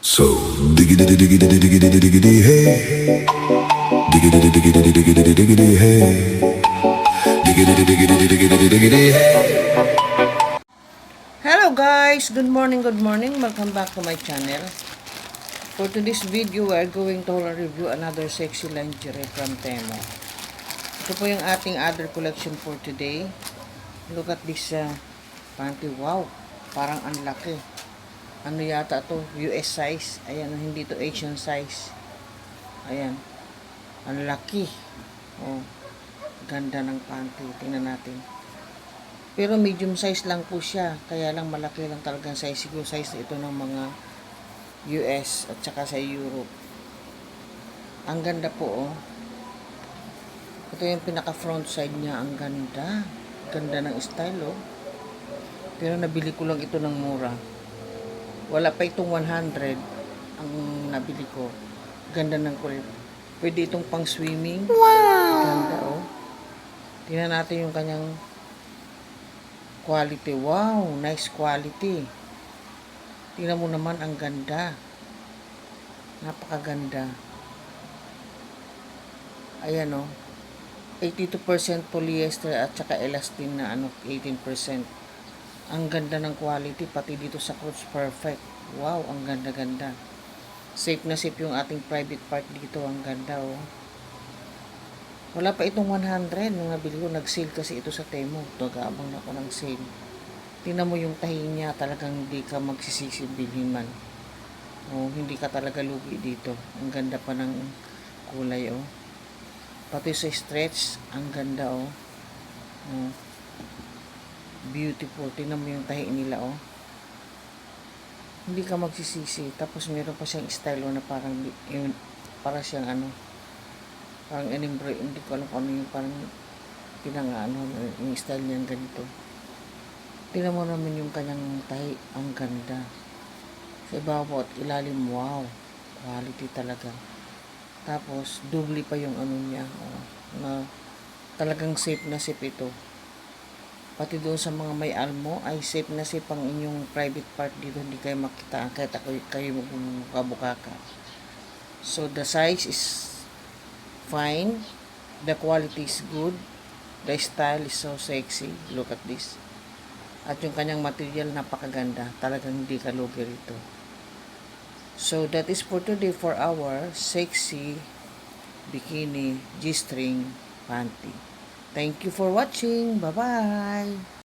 So diggity diggity diggity diggity hey, diggity diggity diggity diggity hey, diggity diggity diggity diggity hey. Hello guys! Good morning, good morning. Welcome back to my channel. For today's video, we are going to review another sexy lingerie from Temo. Ito po yung ating other collection for today. Look at this panty. Wow! Parang ang laki. Ano yata to? US size. Ayan, hindi to Asian size. Ayan. Ang laki. Oh, ganda ng panty. Tingnan natin. Pero medium size lang po siya. Kaya lang malaki lang talagang size. Siguro size ito ng mga US at saka sa Europe. Ang ganda po oh. Ito yung pinaka front side niya. Ang ganda. Ganda ng style oh. Pero nabili ko lang ito ng mura. Wala pa itong 100 ang nabili ko. Ganda ng kulay. Pwede itong pang swimming. Wow! Ganda oh. Tingnan natin yung kanyang quality. Wow, nice quality. Tingnan mo naman, ang ganda. Napakaganda. Ayan o. 82% polyester at saka elastin na 18%. Ang ganda ng quality, pati dito sa clothes, perfect. Wow, ang ganda-ganda. Safe na safe yung ating private part dito. Ang ganda o. Wala pa itong 100 nung nabili ko. Nag-sale kasi ito sa Temo. Nag-aabang na ako ng sale. Tingnan mo yung tahi niya. Talagang hindi ka magsisisi bilhin man. O, hindi ka talaga lugi dito. Ang ganda pa ng kulay o. Pati sa stretch. Ang ganda o. O. Beautiful. Tingnan mo yung tahi nila o. Hindi ka magsisisi. Tapos meron pa siyang style o na parang para siyang parang hindi ko alam kung ano yung parang yung style niyan ganito. Tingnan mo naman yung kanyang tahi, ang ganda. Sa ibabaw at ilalim, wow, quality talaga. Tapos doble pa yung niya, na talagang safe na safe ito. Pati doon sa mga may almo ay safe na safe ang inyong private part dito, hindi kayo makita kahit kayo magbubuka-buka. So the size is fine, the quality is good, the style is so sexy. Look at this. At yung kanyang material napakaganda, talagang hindi ka lugi rito. So that is for today for our sexy bikini G-string panty. Thank you for watching. Bye bye.